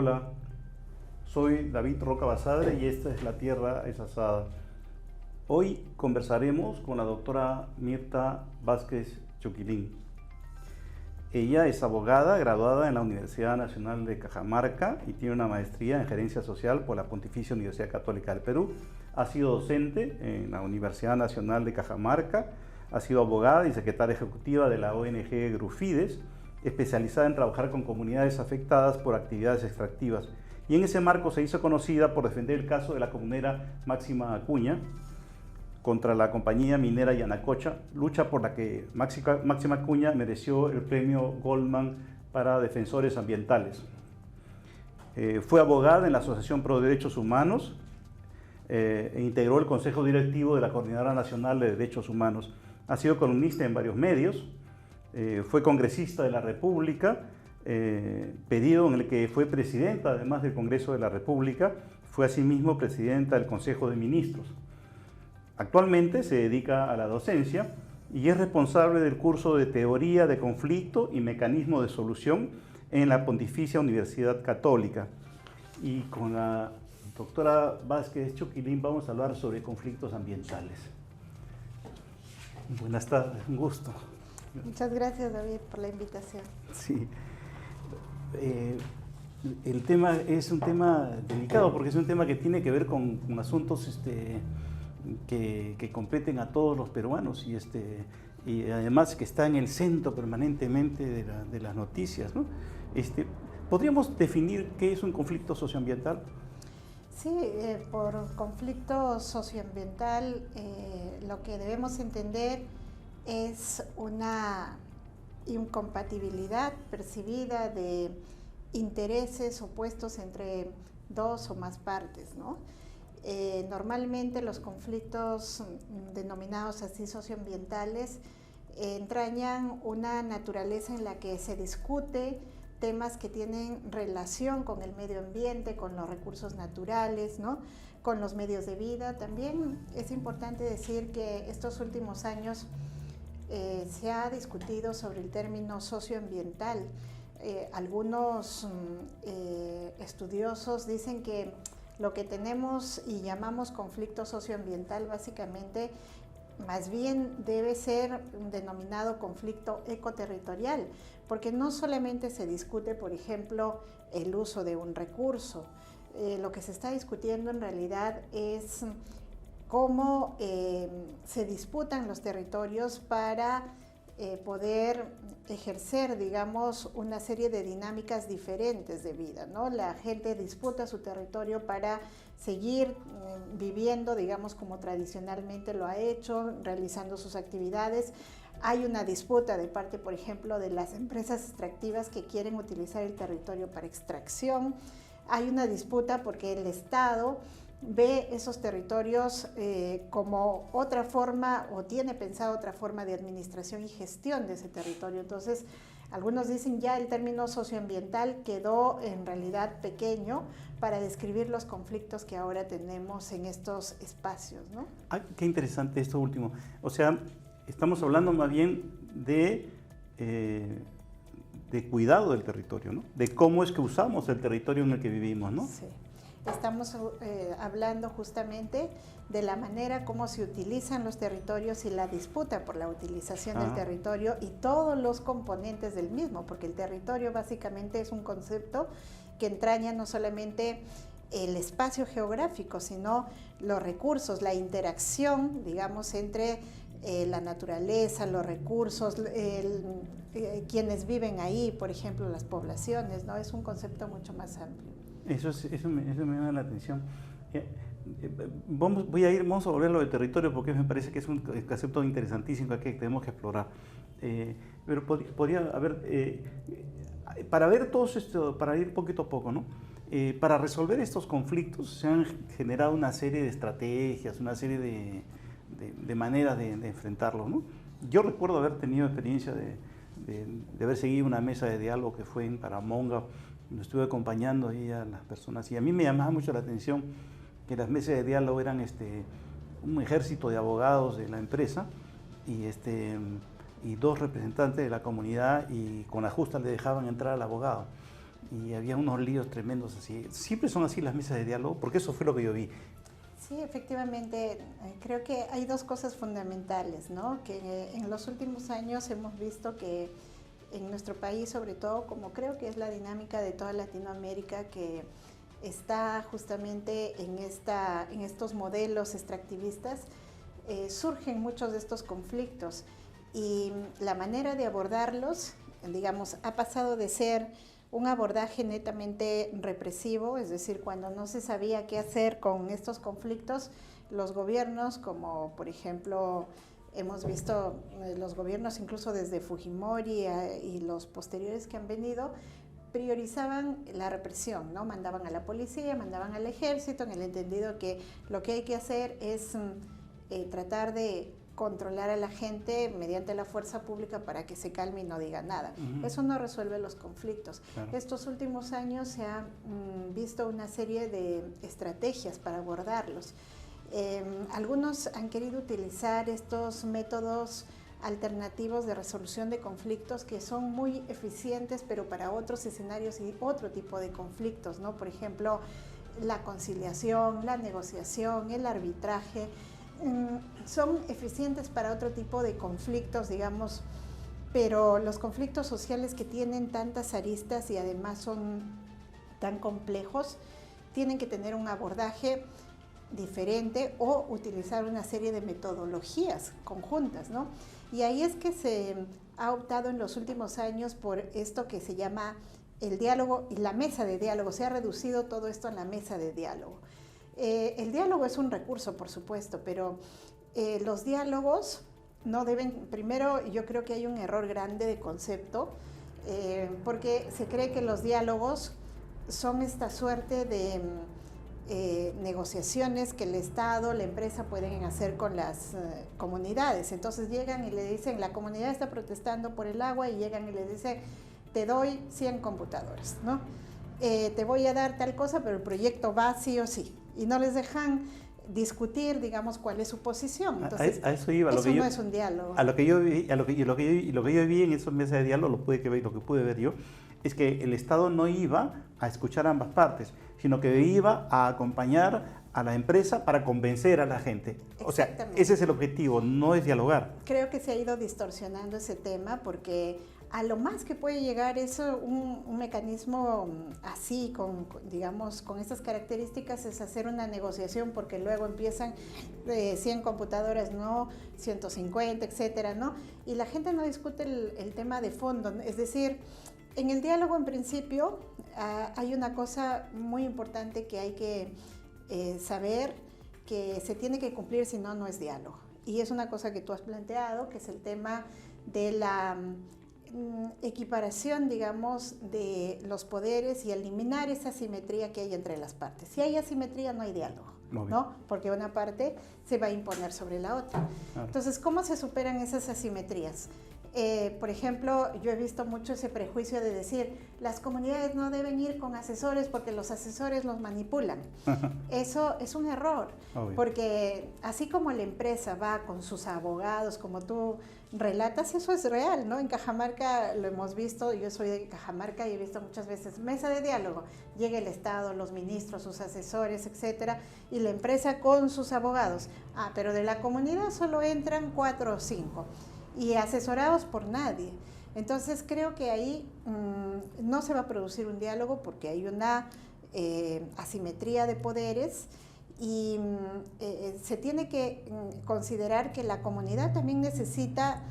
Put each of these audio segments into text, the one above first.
Hola, soy David Roca Basadre y esta es La Tierra es Asada. Hoy conversaremos con la doctora Mirta Vázquez Choquilín. Ella es abogada graduada en la Universidad Nacional de Cajamarca y tiene una maestría en Gerencia Social por la Pontificia Universidad Católica del Perú. Ha sido docente en la Universidad Nacional de Cajamarca, ha sido abogada y secretaria ejecutiva de la ONG Grufides, especializada en trabajar con comunidades afectadas por actividades extractivas. Y en ese marco se hizo conocida por defender el caso de la comunera Máxima Acuña contra la compañía minera Yanacocha, lucha por la que Máxima Acuña mereció el premio Goldman para defensores ambientales. Fue abogada en la Asociación Pro Derechos Humanos e integró el Consejo Directivo de la Coordinadora Nacional de Derechos Humanos. Ha sido columnista en varios medios, fue congresista de la República, periodo en el que fue presidenta, además del Congreso de la República, fue asimismo presidenta del Consejo de Ministros. Actualmente se dedica a la docencia y es responsable del curso de Teoría de Conflicto y Mecanismo de Solución en la Pontificia Universidad Católica. Y con la doctora Vázquez Choquilín vamos a hablar sobre conflictos ambientales. Buenas tardes, un gusto. Muchas gracias, David, por la invitación. Sí. El tema es un tema delicado porque es un tema que tiene que ver con asuntos que competen a todos los peruanos y además que está en el centro permanentemente de las noticias, ¿no? ¿Podríamos definir qué es un conflicto socioambiental? Sí, por conflicto socioambiental lo que debemos entender es una incompatibilidad percibida de intereses opuestos entre dos o más partes, ¿no? Normalmente los conflictos denominados así socioambientales entrañan una naturaleza en la que se discute temas que tienen relación con el medio ambiente, con los recursos naturales, ¿no? Con los medios de vida. También es importante decir que estos últimos años se ha discutido sobre el término socioambiental. Algunos estudiosos dicen que lo que tenemos y llamamos conflicto socioambiental básicamente más bien debe ser denominado conflicto ecoterritorial, porque no solamente se discute, por ejemplo, el uso de un recurso. Lo que se está discutiendo en realidad es cómo se disputan los territorios para poder ejercer, digamos, una serie de dinámicas diferentes de vida, ¿no? La gente disputa su territorio para seguir viviendo, digamos, como tradicionalmente lo ha hecho, realizando sus actividades. Hay una disputa de parte, por ejemplo, de las empresas extractivas que quieren utilizar el territorio para extracción. Hay una disputa porque el Estado ve esos territorios como otra forma o tiene pensado otra forma de administración y gestión de ese territorio. Entonces, algunos dicen ya el término socioambiental quedó en realidad pequeño para describir los conflictos que ahora tenemos en estos espacios, ¿no? Ah, qué interesante esto último. O sea, estamos hablando más bien de cuidado del territorio, ¿no? De cómo es que usamos el territorio en el que vivimos, ¿no? Sí. Estamos hablando justamente de la manera como se utilizan los territorios y la disputa por la utilización del territorio y todos los componentes del mismo, porque el territorio básicamente es un concepto que entraña no solamente el espacio geográfico, sino los recursos, la interacción, digamos, entre la naturaleza, los recursos, quienes viven ahí, por ejemplo, las poblaciones, ¿no? Es un concepto mucho más amplio. Eso me llama la atención. Vamos a volver a lo del territorio porque me parece que es un concepto interesantísimo que tenemos que explorar. Pero podría haber, para ver todo esto, para ir poquito a poco, ¿no? Para resolver estos conflictos se han generado una serie de estrategias, una serie de maneras de enfrentarlos, ¿no? Yo recuerdo haber tenido experiencia de haber seguido una mesa de diálogo que fue en Paramonga. Lo estuve acompañando ahí a las personas y a mí me llamaba mucho la atención que las mesas de diálogo eran un ejército de abogados de la empresa y dos representantes de la comunidad y con la justa le dejaban entrar al abogado. y había unos líos tremendos así. ¿Siempre son así las mesas de diálogo? Porque eso fue lo que yo vi. Sí, efectivamente, creo que hay dos cosas fundamentales, ¿no? Que en los últimos años hemos visto que en nuestro país, sobre todo, como creo que es la dinámica de toda Latinoamérica, que está justamente en estos modelos extractivistas, surgen muchos de estos conflictos y la manera de abordarlos, digamos, ha pasado de ser un abordaje netamente represivo, es decir, cuando no se sabía qué hacer con estos conflictos, los gobiernos, como por ejemplo hemos visto los gobiernos incluso desde Fujimori y los posteriores que han venido, priorizaban la represión, ¿no? Mandaban a la policía, mandaban al ejército, en el entendido que lo que hay que hacer es tratar de controlar a la gente mediante la fuerza pública para que se calme y no diga nada. Eso no resuelve los conflictos. Claro. Estos últimos años se ha visto una serie de estrategias para abordarlos. Algunos han querido utilizar estos métodos alternativos de resolución de conflictos que son muy eficientes, pero para otros escenarios y otro tipo de conflictos, ¿no? Por ejemplo, la conciliación, la negociación, el arbitraje, son eficientes para otro tipo de conflictos, digamos, pero los conflictos sociales que tienen tantas aristas y además son tan complejos, tienen que tener un abordaje diferente o utilizar una serie de metodologías conjuntas, ¿no? Y ahí es que se ha optado en los últimos años por esto que se llama el diálogo y la mesa de diálogo. Se ha reducido todo esto a la mesa de diálogo. El diálogo es un recurso, por supuesto, pero los diálogos no deben, primero yo creo que hay un error grande de concepto, porque se cree que los diálogos son esta suerte de negociaciones que el Estado, la empresa pueden hacer con las comunidades. Entonces llegan y le dicen, la comunidad está protestando por el agua, y llegan y le dicen, te doy 100 computadoras, ¿no? Te voy a dar tal cosa, pero el proyecto va sí o sí. Y no les dejan discutir, digamos, cuál es su posición. Entonces, a eso iba. Eso no es un diálogo. A lo que yo vi, lo que yo vi en esas mesas de diálogo, lo que pude ver yo, es que el Estado no iba a escuchar a ambas partes, sino que iba a acompañar a la empresa para convencer a la gente. O sea, ese es el objetivo, no es dialogar. Creo que se ha ido distorsionando ese tema porque a lo más que puede llegar es un mecanismo así, digamos, con estas características, es hacer una negociación, porque luego empiezan 100 computadoras, no, 150, etcétera, ¿no? Y la gente no discute el tema de fondo, es decir, en el diálogo en principio hay una cosa muy importante que hay que saber, que se tiene que cumplir, si no, no es diálogo. Y es una cosa que tú has planteado, que es el tema de la equiparación, digamos, de los poderes y eliminar esa asimetría que hay entre las partes. Si hay asimetría, no hay diálogo, ¿no? Porque una parte se va a imponer sobre la otra. Claro. Entonces, ¿cómo se superan esas asimetrías? Por ejemplo, yo he visto mucho ese prejuicio de decir, las comunidades no deben ir con asesores porque los asesores los manipulan. Eso es un error, porque así como la empresa va con sus abogados, como tú relatas, eso es real, ¿no? En Cajamarca lo hemos visto, yo soy de Cajamarca y he visto muchas veces mesa de diálogo, llega el Estado, los ministros, sus asesores, etcétera, y la empresa con sus abogados. Pero de la comunidad solo entran 4 o 5. Y asesorados por nadie. Entonces creo que ahí no se va a producir un diálogo porque hay una asimetría de poderes y se tiene que considerar que la comunidad también necesita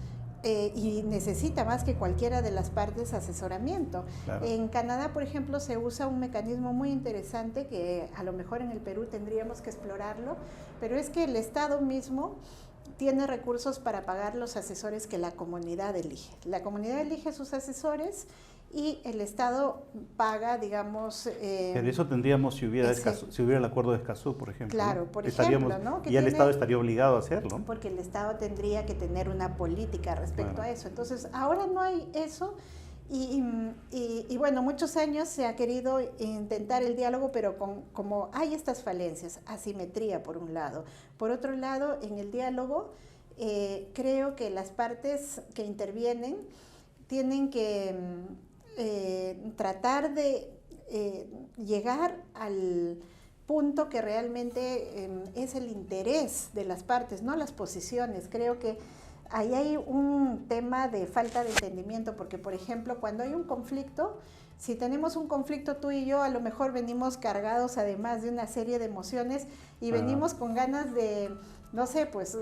y necesita más que cualquiera de las partes asesoramiento. Claro. En Canadá, por ejemplo, se usa un mecanismo muy interesante que a lo mejor en el Perú tendríamos que explorarlo, pero es que el Estado mismo tiene recursos para pagar los asesores que la comunidad elige. La comunidad elige sus asesores y el Estado paga, digamos... Pero eso tendríamos si hubiera el acuerdo de Escazú, por ejemplo. Claro, por ejemplo, ¿no? Y el Estado estaría obligado a hacerlo. Porque el Estado tendría que tener una política respecto a eso. Entonces, ahora no hay eso. Y bueno, muchos años se ha querido intentar el diálogo, pero como hay estas falencias, asimetría por un lado. Por otro lado, en el diálogo, creo que las partes que intervienen tienen que tratar de llegar al punto que realmente es el interés de las partes, no las posiciones. Creo que ahí hay un tema de falta de entendimiento, porque, por ejemplo, cuando hay un conflicto, si tenemos un conflicto tú y yo, a lo mejor venimos cargados además de una serie de emociones y venimos con ganas de, no sé, pues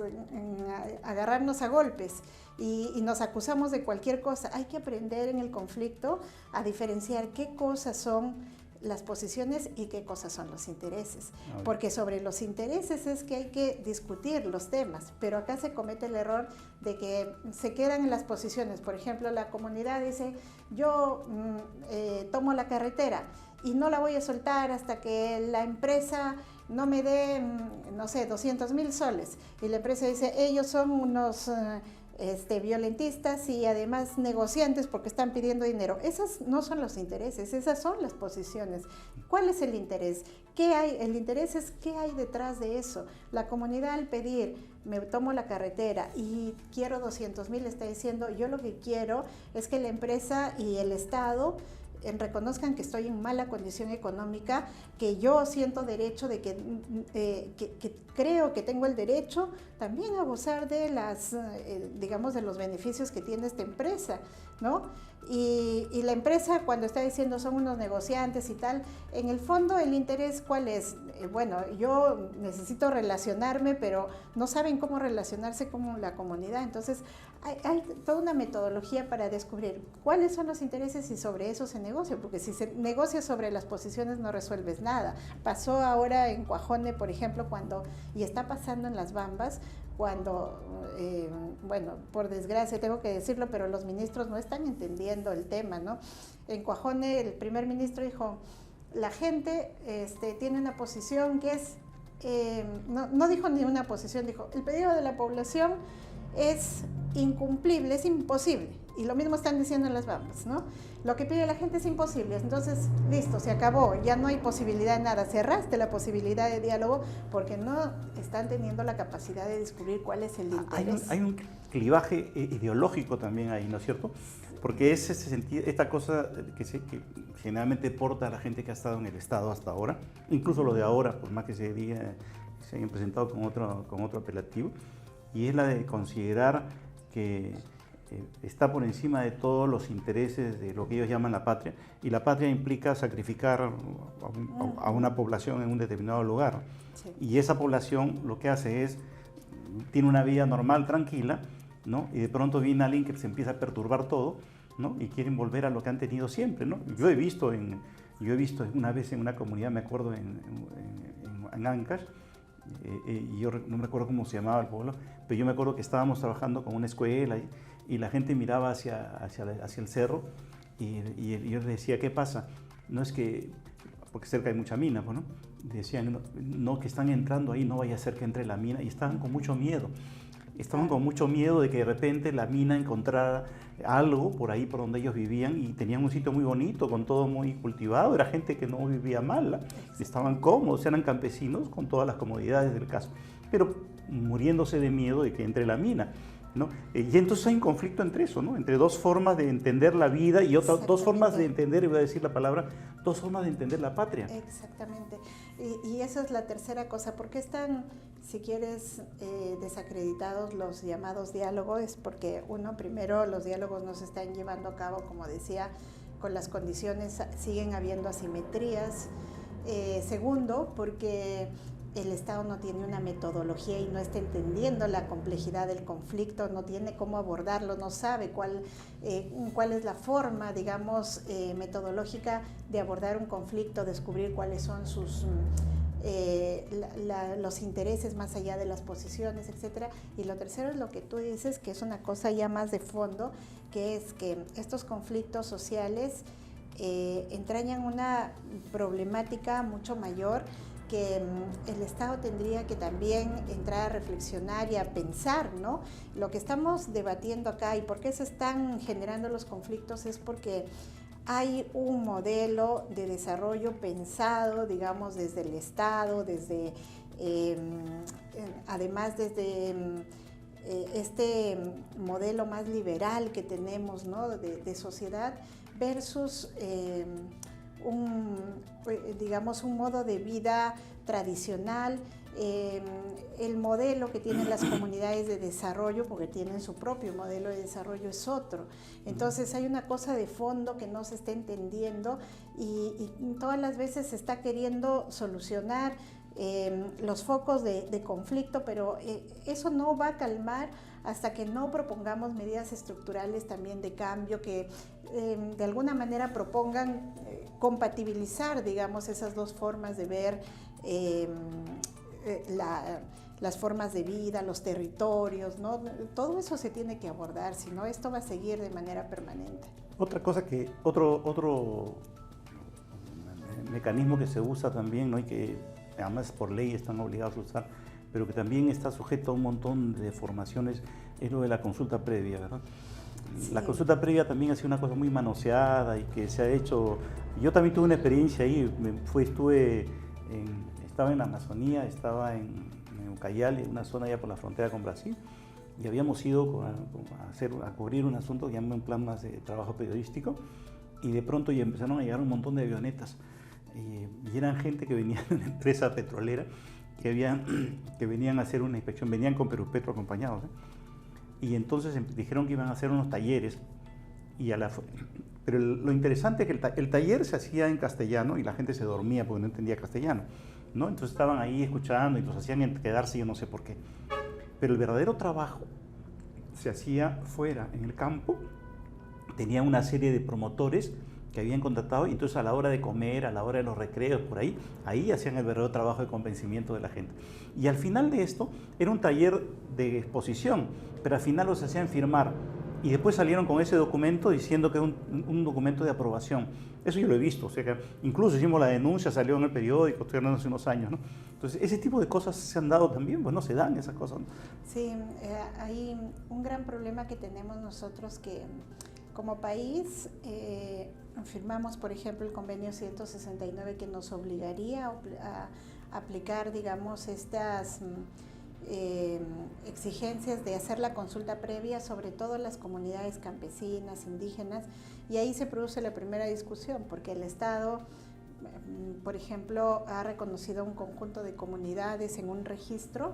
agarrarnos a golpes y nos acusamos de cualquier cosa. Hay que aprender en el conflicto a diferenciar qué cosas son las posiciones y qué cosas son los intereses, porque sobre los intereses es que hay que discutir los temas, pero acá se comete el error de que se quedan en las posiciones. Por ejemplo, la comunidad dice, yo tomo la carretera y no la voy a soltar hasta que la empresa no me dé, no sé, 200,000 soles, y la empresa dice, ellos son unos violentistas y además negociantes porque están pidiendo dinero. Esos no son los intereses, esas son las posiciones. ¿Cuál es el interés? ¿Qué hay? El interés es qué hay detrás de eso. La comunidad, al pedir, me tomo la carretera y quiero 200,000, está diciendo, yo lo que quiero es que la empresa y el Estado reconozcan que estoy en mala condición económica, que yo siento derecho de que creo que tengo el derecho también a gozar de las, digamos, de los beneficios que tiene esta empresa, ¿no? Y la empresa, cuando está diciendo son unos negociantes y tal, en el fondo el interés, ¿cuál es? Bueno, yo necesito relacionarme, pero no saben cómo relacionarse con la comunidad. Entonces, hay toda una metodología para descubrir cuáles son los intereses y sobre eso se negocia, porque si se negocia sobre las posiciones no resuelves nada. Pasó ahora en Cuajone, por ejemplo, y está pasando en Las Bambas, cuando, bueno, por desgracia tengo que decirlo, pero los ministros no están entendiendo el tema, ¿no? En Cuajone el primer ministro dijo, la gente tiene una posición que es, no dijo ni una posición, dijo, el pedido de la población es incumplible, es imposible. Y lo mismo están diciendo en Las Bambas, ¿no? Lo que pide la gente es imposible. Entonces, listo, se acabó, ya no hay posibilidad de nada. Cerraste la posibilidad de diálogo porque no están teniendo la capacidad de descubrir cuál es el interés. Hay un clivaje ideológico también ahí, ¿no es cierto? Porque es esta cosa que generalmente porta a la gente que ha estado en el Estado hasta ahora, incluso lo de ahora, por más que se hayan presentado con otro apelativo, y es la de considerar que está por encima de todos los intereses de lo que ellos llaman la patria, y la patria implica sacrificar a una población en un determinado lugar. Sí. Y esa población lo que hace es, tiene una vida normal, tranquila, ¿no? Y de pronto viene alguien que se empieza a perturbar todo, ¿no? Y quieren volver a lo que han tenido siempre, ¿no? Yo he visto una vez en una comunidad, me acuerdo en Ancash, y yo no me acuerdo cómo se llamaba el pueblo, pero yo me acuerdo que estábamos trabajando con una escuela y la gente miraba hacia el cerro y yo les decía, ¿qué pasa? No es que, porque cerca hay mucha mina, ¿no? Decían, no, que están entrando ahí, no vaya a ser que entre la mina, y estaban con mucho miedo. Estaban con mucho miedo de que de repente la mina encontrara algo por ahí por donde ellos vivían, y tenían un sitio muy bonito, con todo muy cultivado, era gente que no vivía mal, ¿no? Estaban cómodos, eran campesinos con todas las comodidades del caso, pero muriéndose de miedo de que entre la mina, ¿no? Y entonces hay un conflicto entre eso, ¿no? Entre dos formas de entender la vida y dos formas de entender, voy a decir la palabra, dos formas de entender la patria. Exactamente. Y esa es la tercera cosa. ¿Por qué están, si quieres, desacreditados los llamados diálogos? Es porque, primero, los diálogos no se están llevando a cabo, como decía, con las condiciones, siguen habiendo asimetrías. Segundo, porque el Estado no tiene una metodología y no está entendiendo la complejidad del conflicto, no tiene cómo abordarlo, no sabe cuál es la forma, digamos, metodológica de abordar un conflicto, descubrir cuáles son los intereses más allá de las posiciones, etc. Y lo tercero es lo que tú dices, que es una cosa ya más de fondo, que es que estos conflictos sociales entrañan una problemática mucho mayor, que el Estado tendría que también entrar a reflexionar y a pensar, ¿no? Lo que estamos debatiendo acá y por qué se están generando los conflictos es porque hay un modelo de desarrollo pensado, digamos, desde el Estado, además desde este modelo más liberal que tenemos, ¿no? de sociedad, versus digamos, un modo de vida tradicional, el modelo que tienen las comunidades de desarrollo, porque tienen su propio modelo de desarrollo, es otro. Entonces hay una cosa de fondo que no se está entendiendo y todas las veces se está queriendo solucionar los focos de conflicto, pero eso no va a calmar hasta que no propongamos medidas estructurales también de cambio que de alguna manera propongan compatibilizar, digamos, esas dos formas de ver las formas de vida, los territorios, ¿no? Todo eso se tiene que abordar, si no esto va a seguir de manera permanente. Otra cosa que, otro mecanismo que se usa también, ¿no? Y que además por ley están obligados a usar, pero que también está sujeto a un montón de deformaciones, es lo de la consulta previa, ¿verdad? Sí. La consulta previa también ha sido una cosa muy manoseada y que se ha hecho. Yo también tuve una experiencia ahí, estaba en la Amazonía, estaba en Ucayali, una zona allá por la frontera con Brasil, y habíamos ido a cubrir un asunto que llaman un plan más de trabajo periodístico, y de pronto ya empezaron a llegar un montón de avionetas, y eran gente que venía de una empresa petrolera, que venían a hacer una inspección, venían con Perupetro acompañados, y entonces dijeron que iban a hacer unos talleres, pero lo interesante es que el taller se hacía en castellano y la gente se dormía porque no entendía castellano, ¿no? Entonces estaban ahí escuchando y los hacían quedarse, yo no sé por qué. Pero el verdadero trabajo se hacía fuera, en el campo. Tenía una serie de promotores que habían contratado, y entonces a la hora de comer, a la hora de los recreos, por ahí hacían el verdadero trabajo de convencimiento de la gente. Y al final de esto, era un taller de exposición, pero al final los hacían firmar. Y después salieron con ese documento diciendo que es un documento de aprobación. Eso yo lo he visto, o sea que incluso hicimos la denuncia, salió en el periódico, estoy hablando hace unos años, ¿no? Entonces, ese tipo de cosas se han dado también, pues no se dan esas cosas, ¿no? Sí, hay un gran problema que tenemos nosotros que como país firmamos, por ejemplo, el convenio 169 que nos obligaría a aplicar, digamos, estas exigencias de hacer la consulta previa, sobre todo en las comunidades campesinas, indígenas, y ahí se produce la primera discusión, porque el Estado, por ejemplo, ha reconocido un conjunto de comunidades en un registro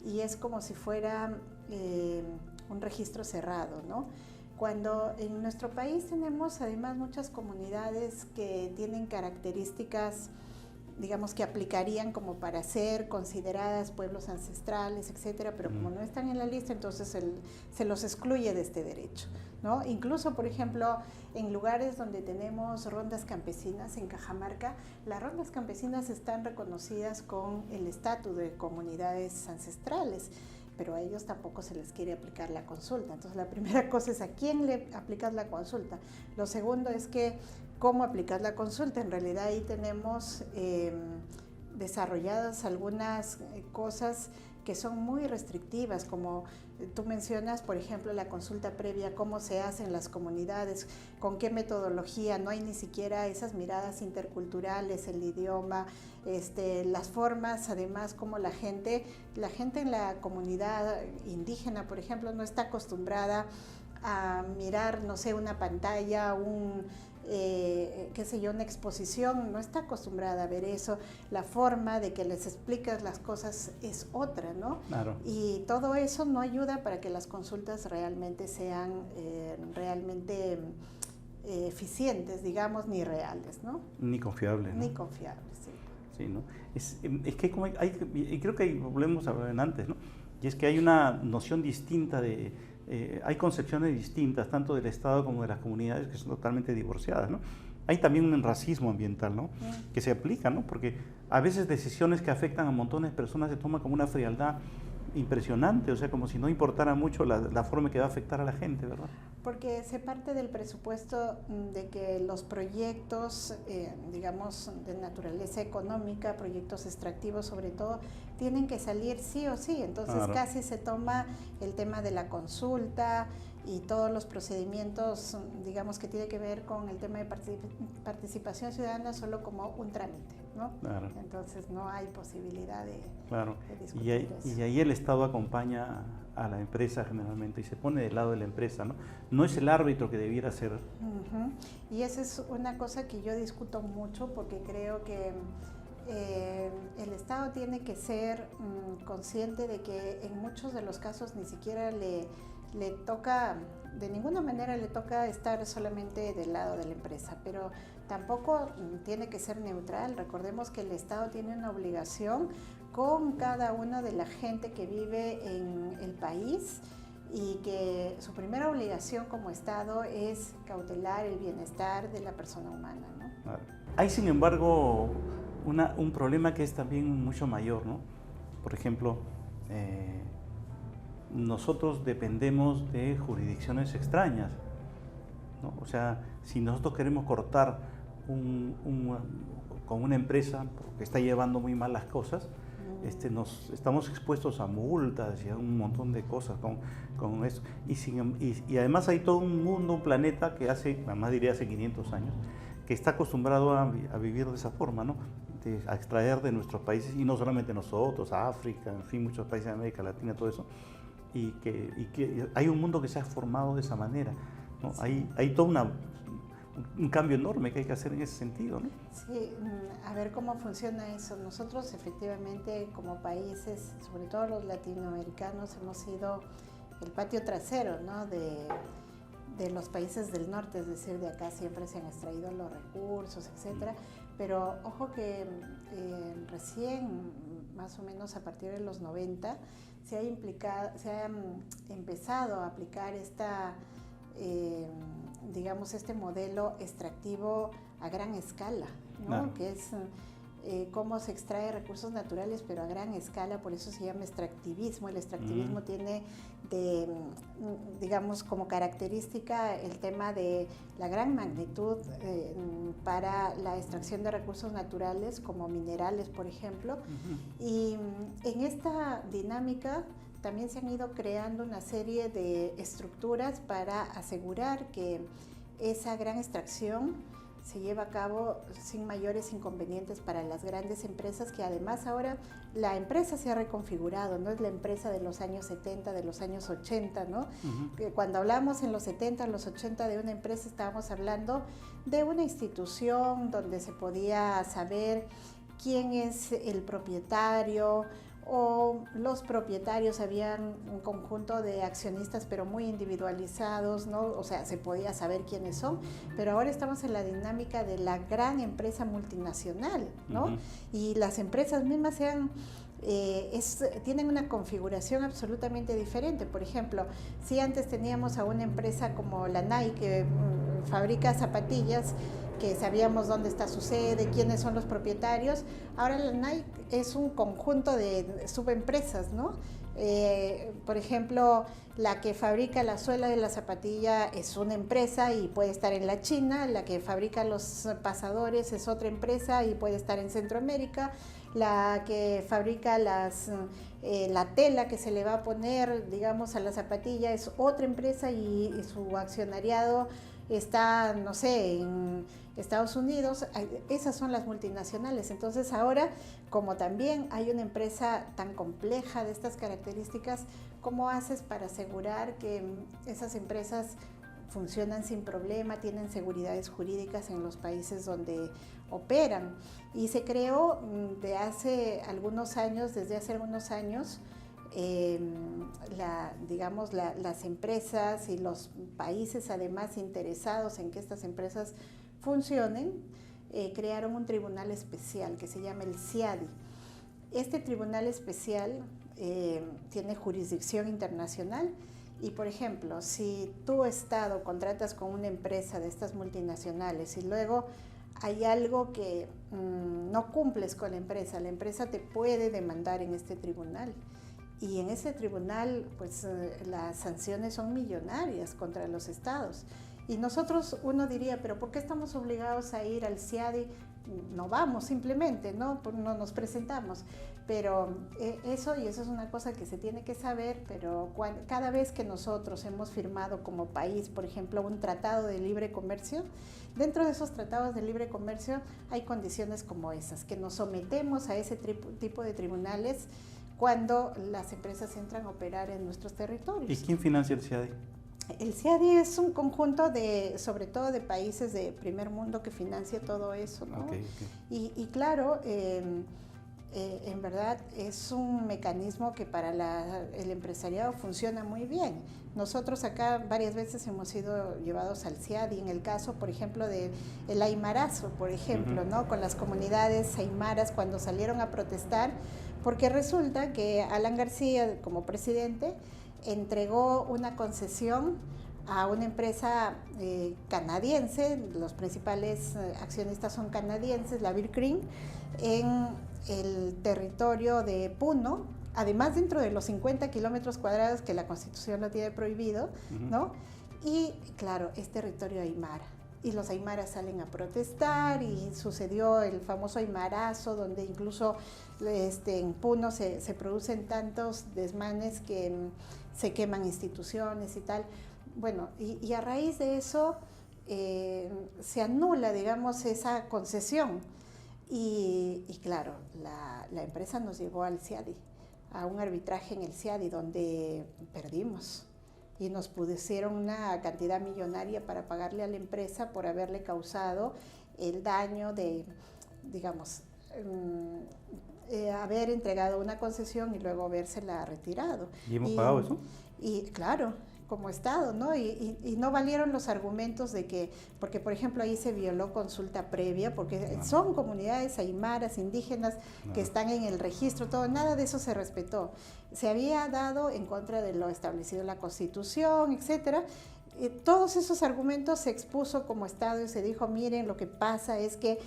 y es como si fuera un registro cerrado, ¿no? Cuando en nuestro país tenemos además muchas comunidades que tienen características, digamos, que aplicarían como para ser consideradas pueblos ancestrales, etcétera, pero como no están en la lista, entonces se los excluye de este derecho, ¿no? Incluso, por ejemplo, en lugares donde tenemos rondas campesinas, en Cajamarca, las rondas campesinas están reconocidas con el estatus de comunidades ancestrales, pero a ellos tampoco se les quiere aplicar la consulta. Entonces, la primera cosa es a quién le aplicas la consulta. Lo segundo es que cómo aplicar la consulta. En realidad ahí tenemos desarrolladas algunas cosas que son muy restrictivas, como tú mencionas, por ejemplo, la consulta previa, cómo se hace en las comunidades, con qué metodología, no hay ni siquiera esas miradas interculturales, el idioma, las formas, además, como la gente en la comunidad indígena, por ejemplo, no está acostumbrada a mirar, no sé, una pantalla, qué sé yo, una exposición, no está acostumbrada a ver eso, la forma de que les explicas las cosas es otra, ¿no? Claro. Y todo eso no ayuda para que las consultas realmente sean eficientes, digamos, ni reales, ¿no? Ni confiables, ¿no? Ni confiables, sí. Sí, ¿no? Es que y creo que hay problemas antes, ¿no? Y es que hay una noción distinta hay concepciones distintas, tanto del Estado como de las comunidades, que son totalmente divorciadas, ¿no? Hay también un racismo ambiental, ¿no? Que se aplica, ¿no? Porque a veces decisiones que afectan a montones de personas se toman como una frialdad impresionante, o sea, como si no importara mucho la forma que va a afectar a la gente, ¿verdad? Porque se parte del presupuesto de que los proyectos, digamos, de naturaleza económica, proyectos extractivos sobre todo, tienen que salir sí o sí. Entonces, claro, casi se toma el tema de la consulta y todos los procedimientos, digamos, que tiene que ver con el tema de participación ciudadana solo como un trámite, ¿no? Claro. Entonces no hay posibilidad de discutir eso. Y ahí el Estado acompaña a la empresa generalmente y se pone del lado de la empresa, ¿no? No es el árbitro que debiera ser. Y esa es una cosa que yo discuto mucho porque creo que el Estado tiene que ser consciente de que en muchos de los casos ni siquiera le toca, de ninguna manera le toca estar solamente del lado de la empresa, pero tampoco tiene que ser neutral. Recordemos que el Estado tiene una obligación con cada una de la gente que vive en el país y que su primera obligación como Estado es cautelar el bienestar de la persona humana, ¿no? Claro. Hay, sin embargo, un problema que es también mucho mayor, ¿no? Por ejemplo, nosotros dependemos de jurisdicciones extrañas, ¿no? O sea, si nosotros queremos cortar con una empresa porque está llevando muy mal las cosas, estamos expuestos a multas y a un montón de cosas con eso. Y además hay todo un mundo, un planeta que además diría hace 500 años, que está acostumbrado a vivir de esa forma, ¿no? A extraer de nuestros países, y no solamente nosotros, África, en fin, muchos países de América Latina, todo eso. Y que hay un mundo que se ha formado de esa manera, ¿no? Hay todo un cambio enorme que hay que hacer en ese sentido, ¿no? Sí, a ver cómo funciona eso. Nosotros efectivamente como países, sobre todo los latinoamericanos, hemos sido el patio trasero, ¿no? de los países del norte, es decir, de acá siempre se han extraído los recursos, etcétera. Pero ojo que recién, más o menos a partir de los 90, se ha empezado a aplicar digamos, este modelo extractivo a gran escala, ¿no? Claro. Que es cómo se extrae recursos naturales, pero a gran escala, por eso se llama extractivismo. El extractivismo tiene, digamos, como característica el tema de la gran magnitud para la extracción de recursos naturales, como minerales, por ejemplo. Y en esta dinámica también se han ido creando una serie de estructuras para asegurar que esa gran extracción se lleva a cabo sin mayores inconvenientes para las grandes empresas, que además ahora la empresa se ha reconfigurado, no es la empresa de los años 70, de los años 80, ¿no? Cuando hablamos en los 70, los 80 de una empresa, estábamos hablando de una institución donde se podía saber quién es el propietario, o los propietarios, habían un conjunto de accionistas pero muy individualizados, ¿no? O sea, se podía saber quiénes son, pero ahora estamos en la dinámica de la gran empresa multinacional, ¿no? Y las empresas mismas tienen una configuración absolutamente diferente. Por ejemplo, si antes teníamos a una empresa como la Nike que fabrica zapatillas, que sabíamos dónde está su sede, quiénes son los propietarios, ahora la Nike es un conjunto de subempresas, ¿no? Por ejemplo, la que fabrica la suela de la zapatilla es una empresa y puede estar en la China, la que fabrica los pasadores es otra empresa y puede estar en Centroamérica, la que fabrica la tela que se le va a poner, digamos, a la zapatilla es otra empresa y su accionariado está, no sé, en Estados Unidos. Esas son las multinacionales. Entonces ahora, como también hay una empresa tan compleja de estas características, ¿cómo haces para asegurar que esas empresas funcionan sin problema, tienen seguridades jurídicas en los países donde operan? Y se creó desde hace algunos años, las empresas y los países además interesados en que estas empresas funcionen, crearon un tribunal especial que se llama el CIADI. Este tribunal especial tiene jurisdicción internacional y, por ejemplo, si tu Estado contratas con una empresa de estas multinacionales y luego hay algo que no cumples con la empresa te puede demandar en este tribunal. Y en ese tribunal, pues las sanciones son millonarias contra los estados. Y nosotros, uno diría, ¿pero por qué estamos obligados a ir al CIADI? no vamos simplemente, ¿no? No nos presentamos. Pero eso es una cosa que se tiene que saber, pero cada vez que nosotros hemos firmado como país, por ejemplo, un tratado de libre comercio, dentro de esos tratados de libre comercio hay condiciones como esas, que nos sometemos a ese tipo de tribunales cuando las empresas entran a operar en nuestros territorios. ¿Y quién financia el CIADI? El CIADI es un conjunto sobre todo de países de primer mundo que financia todo eso, ¿no? Okay. Y claro, en verdad es un mecanismo que para el empresariado funciona muy bien. Nosotros acá varias veces hemos sido llevados al CIADI, en el caso, por ejemplo, del aymarazo, por ejemplo, ¿no? Con las comunidades aymaras cuando salieron a protestar, porque resulta que Alan García, como presidente, entregó una concesión a una empresa canadiense, los principales accionistas son canadienses, la Bear Creek, en el territorio de Puno, además dentro de los 50 kilómetros cuadrados que la Constitución lo tiene prohibido, ¿no? Y claro, es territorio aymara. Y los aymaras salen a protestar y sucedió el famoso aymarazo, donde incluso en Puno se producen tantos desmanes que se queman instituciones y tal. Bueno, y a raíz de eso se anula, digamos, esa concesión. Y claro, la empresa nos llevó al CIADI, a un arbitraje en el CIADI donde perdimos. Y nos pusieron una cantidad millonaria para pagarle a la empresa por haberle causado el daño de, digamos, haber entregado una concesión y luego habérsela retirado. ¿Y hemos pagado eso? Y claro, como Estado, ¿no? Y no valieron los argumentos de que, porque por ejemplo ahí se violó consulta previa, porque son comunidades aymaras, indígenas, que están en el registro, todo, nada de eso se respetó. Se había dado en contra de lo establecido en la Constitución, etcétera. Todos esos argumentos se expuso como Estado y se dijo, miren, lo que pasa es que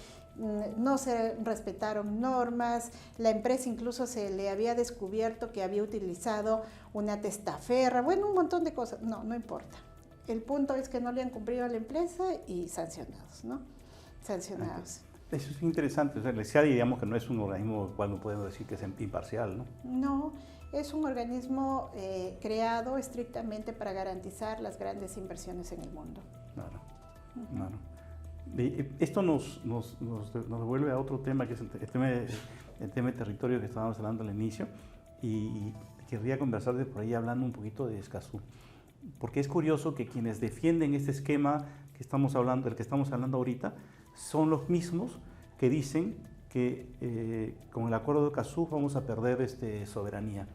no se respetaron normas, la empresa incluso se le había descubierto que había utilizado una testaferra, bueno, un montón de cosas. No importa. El punto es que no le han cumplido a la empresa y sancionados, ¿no? Sancionados. Eso es interesante. O sea, el CIADI, digamos que no es un organismo del cual no podemos decir que es imparcial, ¿no? No, es un organismo creado estrictamente para garantizar las grandes inversiones en el mundo. Claro, claro. Esto nos devuelve a otro tema, que es el tema de territorio que estábamos hablando al inicio, y querría conversar de por ahí hablando un poquito de Escazú, porque es curioso que quienes defienden este esquema que estamos hablando, del que estamos hablando ahorita, son los mismos que dicen que con el acuerdo de Escazú vamos a perder soberanía.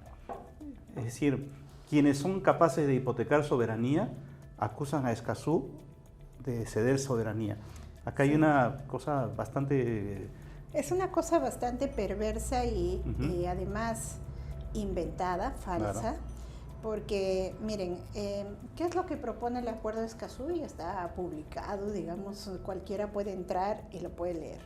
Es decir, quienes son capaces de hipotecar soberanía acusan a Escazú de ceder soberanía. Acá hay una cosa bastante... Es una cosa bastante perversa y además inventada, falsa, claro. Porque miren, ¿qué es lo que propone el Acuerdo de Escazú? Y está publicado, digamos, cualquiera puede entrar y lo puede leer,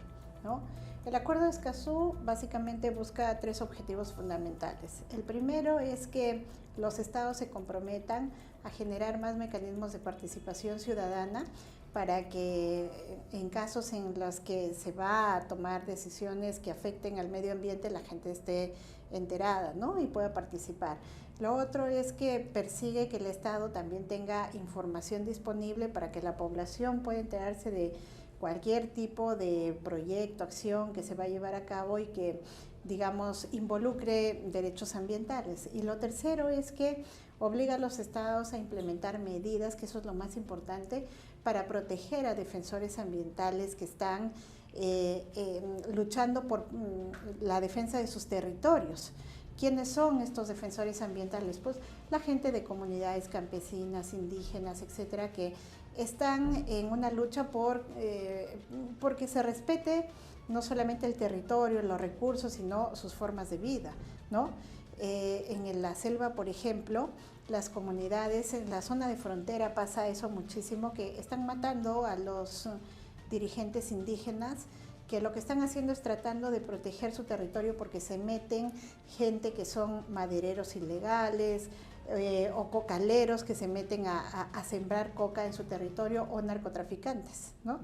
¿no? El Acuerdo de Escazú básicamente busca 3 objetivos fundamentales. El primero es que los estados se comprometan a generar más mecanismos de participación ciudadana para que en casos en los que se va a tomar decisiones que afecten al medio ambiente, la gente esté enterada, ¿no? Y pueda participar. Lo otro es que persigue que el Estado también tenga información disponible para que la población pueda enterarse de cualquier tipo de proyecto, acción que se va a llevar a cabo y que, digamos, involucre derechos ambientales. Y lo tercero es que obliga a los estados a implementar medidas, que eso es lo más importante, para proteger a defensores ambientales que están luchando por la defensa de sus territorios. ¿Quiénes son estos defensores ambientales? Pues la gente de comunidades campesinas, indígenas, etcétera, que están en una lucha porque se respete no solamente el territorio, los recursos, sino sus formas de vida, ¿no? En la selva, por ejemplo, las comunidades, en la zona de frontera pasa eso muchísimo, que están matando a los dirigentes indígenas, que lo que están haciendo es tratando de proteger su territorio porque se meten gente que son madereros ilegales, o cocaleros que se meten a sembrar coca en su territorio, o narcotraficantes, ¿no?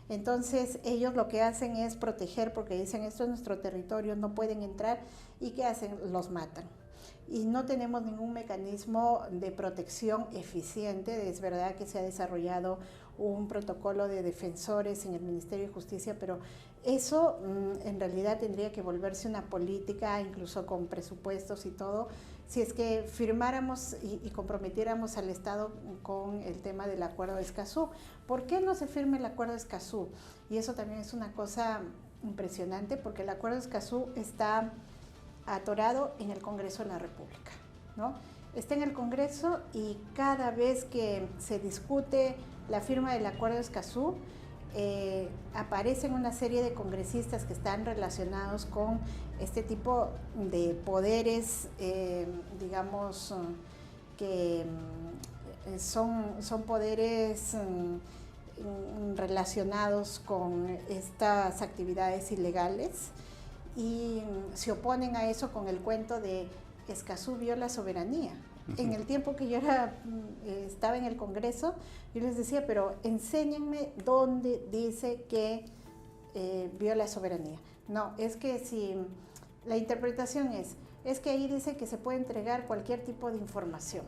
Entonces ellos lo que hacen es proteger, porque dicen esto es nuestro territorio, no pueden entrar, y ¿qué hacen? Los matan. Y no tenemos ningún mecanismo de protección eficiente. Es verdad que se ha desarrollado un protocolo de defensores en el Ministerio de Justicia, pero eso en realidad tendría que volverse una política, incluso con presupuestos y todo, si es que firmáramos y comprometiéramos al Estado con el tema del Acuerdo de Escazú. ¿Por qué no se firma el Acuerdo de Escazú? Y eso también es una cosa impresionante, porque el Acuerdo de Escazú está atorado en el Congreso de la República, ¿no? Está en el Congreso, y cada vez que se discute la firma del Acuerdo de Escazú, aparecen una serie de congresistas que están relacionados con este tipo de poderes, digamos, que son poderes relacionados con estas actividades ilegales, y se oponen a eso con el cuento de Escazú viola soberanía. En el tiempo que yo estaba en el Congreso, yo les decía, pero enséñenme dónde dice que viola soberanía. No, es que si la interpretación es que ahí dice que se puede entregar cualquier tipo de información.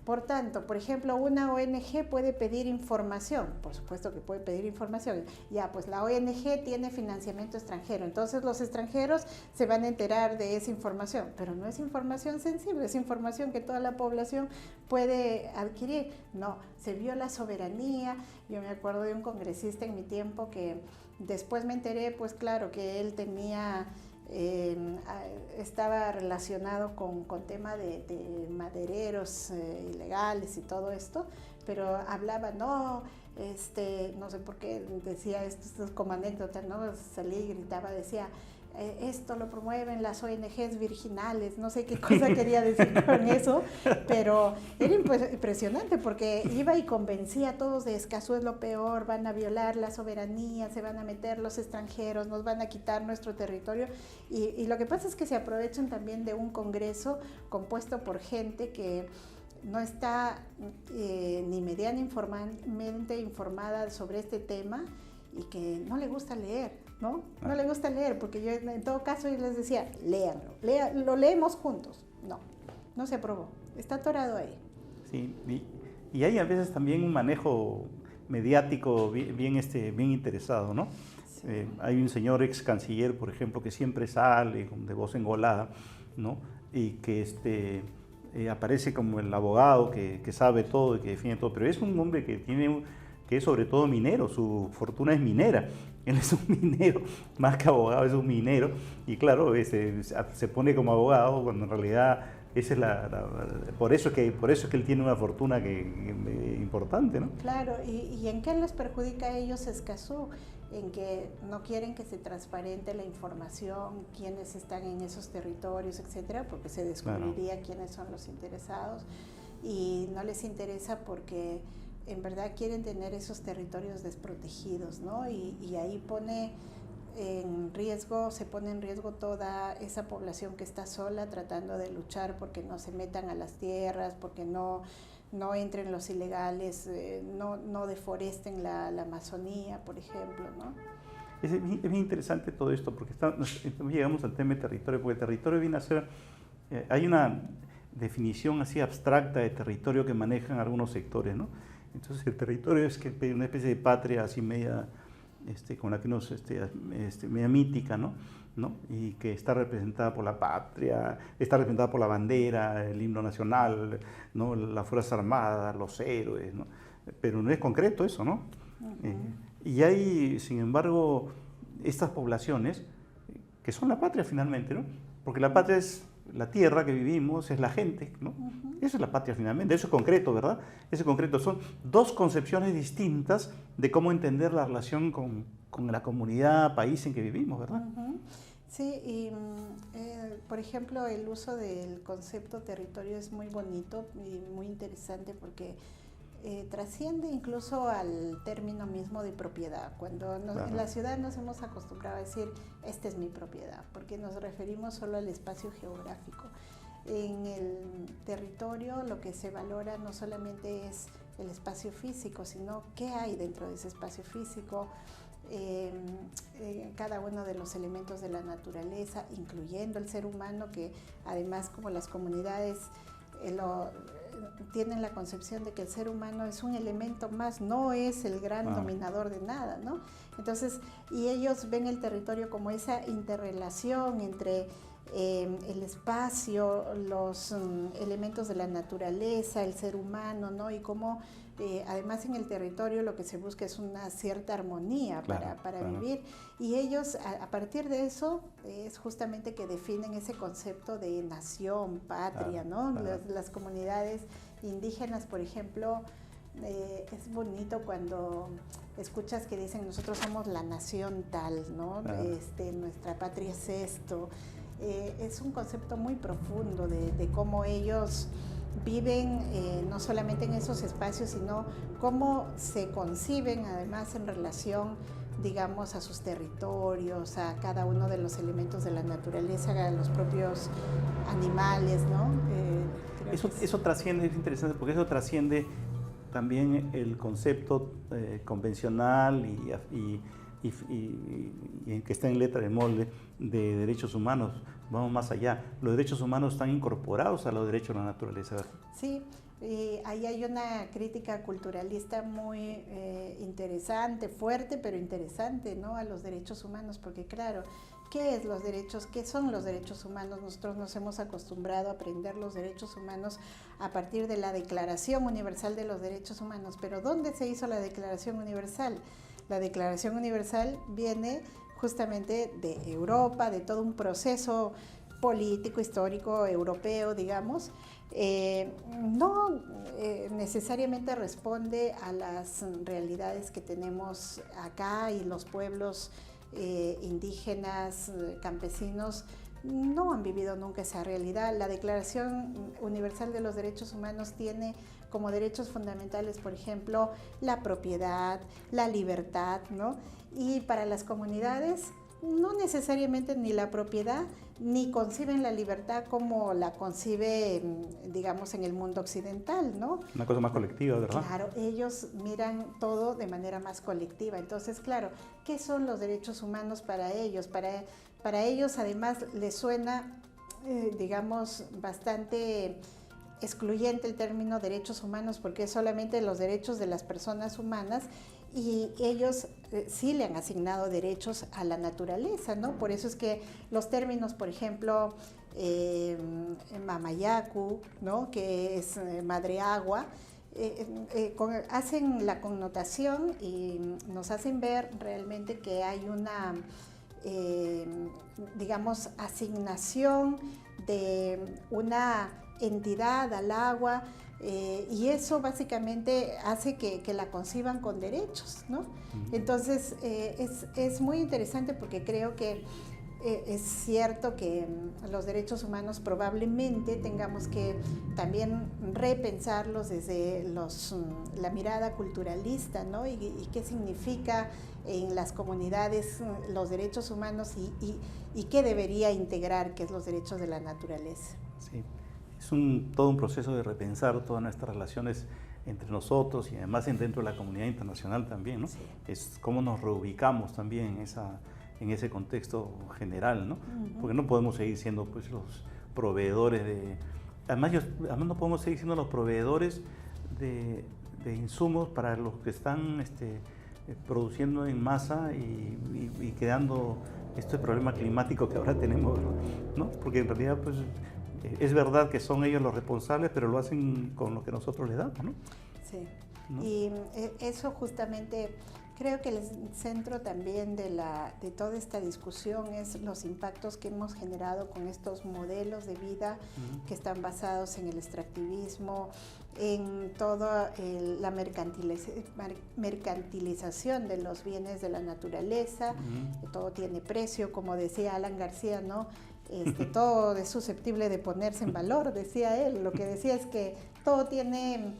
Por tanto, por ejemplo, una ONG puede pedir información, por supuesto que puede pedir información, ya, pues la ONG tiene financiamiento extranjero, entonces los extranjeros se van a enterar de esa información, pero no es información sensible, es información que toda la población puede adquirir. No, se viola soberanía. Yo me acuerdo de un congresista en mi tiempo que después me enteré, pues claro, que él tenía... estaba relacionado con tema de madereros ilegales y todo esto, pero hablaba, no sé por qué decía esto es como anécdota, ¿no? Salía y gritaba, decía, esto lo promueven las ONGs virginales, no sé qué cosa quería decir con eso, pero era impresionante, porque iba y convencía a todos de Escazú es lo peor, van a violar la soberanía, se van a meter los extranjeros, nos van a quitar nuestro territorio, y lo que pasa es que se aprovechan también de un congreso compuesto por gente que no está ni medianamente informada sobre este tema, y que no le gusta leer, ¿no? No le gusta leer, porque yo en todo caso yo les decía, léanlo, lo leemos juntos. No se aprobó, está atorado ahí. Sí, y hay a veces también un manejo mediático bien interesado, ¿no? Sí. Hay un señor ex canciller, por ejemplo, que siempre sale de voz engolada, ¿no? Y que aparece como el abogado que sabe todo y que defiende todo, pero es un hombre que es sobre todo minero, su fortuna es minera. Él es un minero, más que abogado, es un minero, y claro, se pone como abogado cuando en realidad esa es por eso es que él tiene una fortuna importante, ¿no? Claro, ¿y en qué les perjudica a ellos Escazú? En que no quieren que se transparente la información, quiénes están en esos territorios, etcétera, porque se descubriría quiénes son los interesados, y no les interesa porque en verdad quieren tener esos territorios desprotegidos, ¿no? Y ahí se pone en riesgo toda esa población que está sola tratando de luchar porque no se metan a las tierras, porque no entren los ilegales, no deforesten la Amazonía, por ejemplo, ¿no? Es bien interesante todo esto, porque llegamos al tema de territorio, porque el territorio viene a ser, hay una definición así abstracta de territorio que manejan algunos sectores, ¿no? Entonces el territorio es una especie de patria así media, con la que media mítica, ¿no? Y que está representada por la patria, está representada por la bandera, el himno nacional, ¿no? Las Fuerzas Armadas, los héroes, ¿no? Pero no es concreto eso, ¿no? Y hay, sin embargo, estas poblaciones que son la patria finalmente, ¿no? Porque la patria es la tierra que vivimos, es la gente, ¿no? Eso es la patria finalmente, eso es concreto, ¿verdad? Eso es concreto. Son dos concepciones distintas de cómo entender la relación con la comunidad, país en que vivimos, ¿verdad? Sí, y por ejemplo, el uso del concepto territorio es muy bonito y muy interesante, porque trasciende incluso al término mismo de propiedad. Cuando en la ciudad nos hemos acostumbrado a decir, esta es mi propiedad, porque nos referimos solo al espacio geográfico. En el territorio lo que se valora no solamente es el espacio físico, sino qué hay dentro de ese espacio físico, cada uno de los elementos de la naturaleza, incluyendo el ser humano, que además, como las comunidades tienen la concepción de que el ser humano es un elemento más, no es el gran dominador de nada, ¿no? Entonces, y ellos ven el territorio como esa interrelación entre el espacio, los elementos de la naturaleza, el ser humano, ¿no? Y cómo además en el territorio lo que se busca es una cierta armonía para vivir. Y ellos a partir de eso es justamente que definen ese concepto de nación, patria, ¿no? Las comunidades indígenas, por ejemplo, es bonito cuando escuchas que dicen nosotros somos la nación tal, ¿no? Nuestra patria es esto. Es un concepto muy profundo de cómo ellos viven no solamente en esos espacios, sino cómo se conciben además en relación, digamos, a sus territorios, a cada uno de los elementos de la naturaleza, a los propios animales, ¿no? Eso trasciende, es interesante, porque eso trasciende también el concepto convencional y que está en letra de molde de derechos humanos. Vamos más allá. Los derechos humanos están incorporados a los derechos de la naturaleza. Sí, ahí hay una crítica culturalista muy interesante, fuerte, pero interesante, ¿no? A los derechos humanos, porque claro, ¿qué son los derechos humanos? Nosotros nos hemos acostumbrado a aprender los derechos humanos a partir de la Declaración Universal de los Derechos Humanos, pero ¿dónde se hizo la Declaración Universal? La Declaración Universal viene justamente de Europa, de todo un proceso político, histórico, europeo, digamos. No necesariamente responde a las realidades que tenemos acá, y los pueblos indígenas, campesinos, no han vivido nunca esa realidad. La Declaración Universal de los Derechos Humanos tiene como derechos fundamentales, por ejemplo, la propiedad, la libertad, ¿no? Y para las comunidades, no necesariamente ni la propiedad, ni conciben la libertad como la concibe, digamos, en el mundo occidental, ¿no? Una cosa más colectiva, ¿verdad? Claro, ellos miran todo de manera más colectiva. Entonces, claro, ¿qué son los derechos humanos para ellos? Para ellos, además, les suena, digamos, bastante excluyente el término derechos humanos, porque es solamente los derechos de las personas humanas, y ellos sí le han asignado derechos a la naturaleza, ¿no? Por eso es que los términos, por ejemplo, Mamayacu, ¿no? Que es madre agua, hacen la connotación y nos hacen ver realmente que hay una, digamos, asignación de una entidad al agua, y eso básicamente hace que la conciban con derechos, ¿no? Entonces es muy interesante, porque creo que es cierto que los derechos humanos probablemente tengamos que también repensarlos desde la mirada culturalista, ¿no? Y qué significa en las comunidades los derechos humanos y qué debería integrar, que es los derechos de la naturaleza. Sí. Es todo un proceso de repensar todas nuestras relaciones entre nosotros y además dentro de la comunidad internacional también, ¿no? Sí. Es cómo nos reubicamos también en ese contexto general, ¿no? Porque no podemos seguir siendo, pues, los proveedores de... Además no podemos seguir siendo los proveedores de insumos para los que están produciendo en masa y creando este problema climático que ahora tenemos, ¿no? Porque en realidad, pues, es verdad que son ellos los responsables, pero lo hacen con lo que nosotros les damos, ¿no? Sí, ¿no? Y eso justamente creo que el centro también de toda esta discusión es los impactos que hemos generado con estos modelos de vida que están basados en el extractivismo, en toda la mercantilización de los bienes de la naturaleza. Todo tiene precio, como decía Alan García, ¿no? Todo es susceptible de ponerse en valor, decía él. Lo que decía es que todo tiene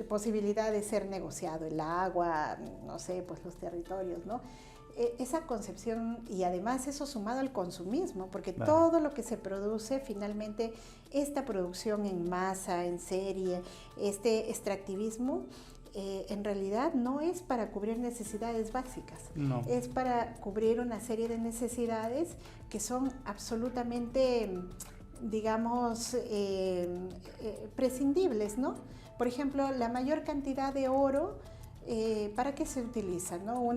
posibilidad de ser negociado, el agua, no sé, pues los territorios, ¿no? esa concepción y además eso sumado al consumismo, porque Claro. todo lo que se produce finalmente, esta producción en masa, en serie, este extractivismo, en realidad no es para cubrir necesidades básicas, No. es para cubrir una serie de necesidades que son absolutamente, digamos, prescindibles, ¿no? Por ejemplo, la mayor cantidad de oro, ¿para qué se utiliza, no?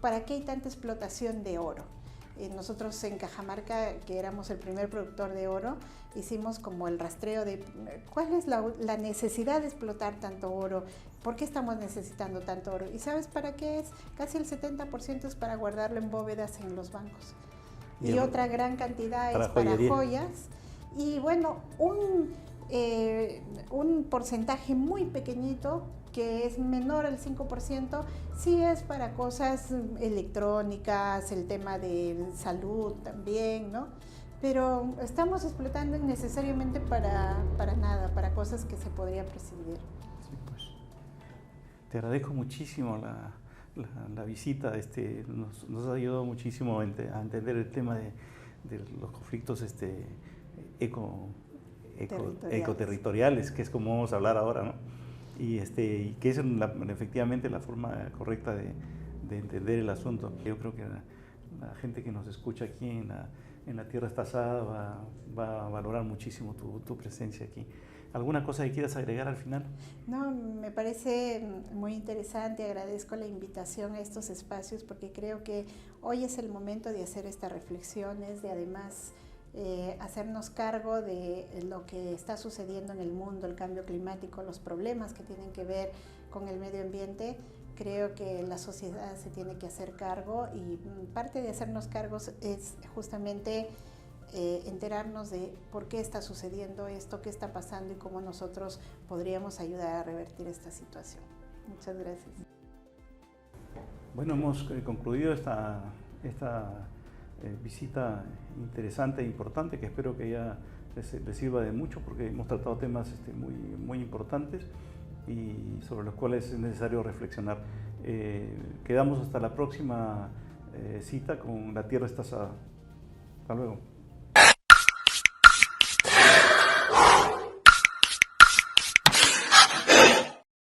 ¿Para qué hay tanta explotación de oro? Nosotros en Cajamarca, que éramos el primer productor de oro, hicimos como el rastreo de cuál es la necesidad de explotar tanto oro, por qué estamos necesitando tanto oro. ¿Y sabes para qué es? Casi el 70% es para guardarlo en bóvedas en los bancos. Y otra gran cantidad es para joyas. Y bueno, un porcentaje muy pequeñito, que es menor al 5%, sí es para cosas electrónicas, el tema de salud también, ¿no? Pero estamos explotando innecesariamente para nada, para cosas que se podría prescindir. Sí, pues. Te agradezco muchísimo la visita, nos ha ayudado muchísimo a entender el tema de los conflictos ecoterritoriales, que es como vamos a hablar ahora, ¿no? Y que es efectivamente la forma correcta de entender el asunto. Yo creo que la gente que nos escucha aquí en la Tierra Está Asada va a valorar muchísimo tu presencia aquí. ¿Alguna cosa que quieras agregar al final? No, me parece muy interesante, agradezco la invitación a estos espacios porque creo que hoy es el momento de hacer estas reflexiones, de además hacernos cargo de lo que está sucediendo en el mundo, el cambio climático, los problemas que tienen que ver con el medio ambiente. Creo que la sociedad se tiene que hacer cargo y parte de hacernos cargos es justamente enterarnos de por qué está sucediendo esto, qué está pasando y cómo nosotros podríamos ayudar a revertir esta situación. Muchas gracias. Bueno, hemos concluido esta visita interesante e importante, que espero que ya les sirva de mucho, porque hemos tratado temas muy importantes y sobre los cuales es necesario reflexionar. Quedamos hasta la próxima cita con La Tierra Está Asada. Hasta luego.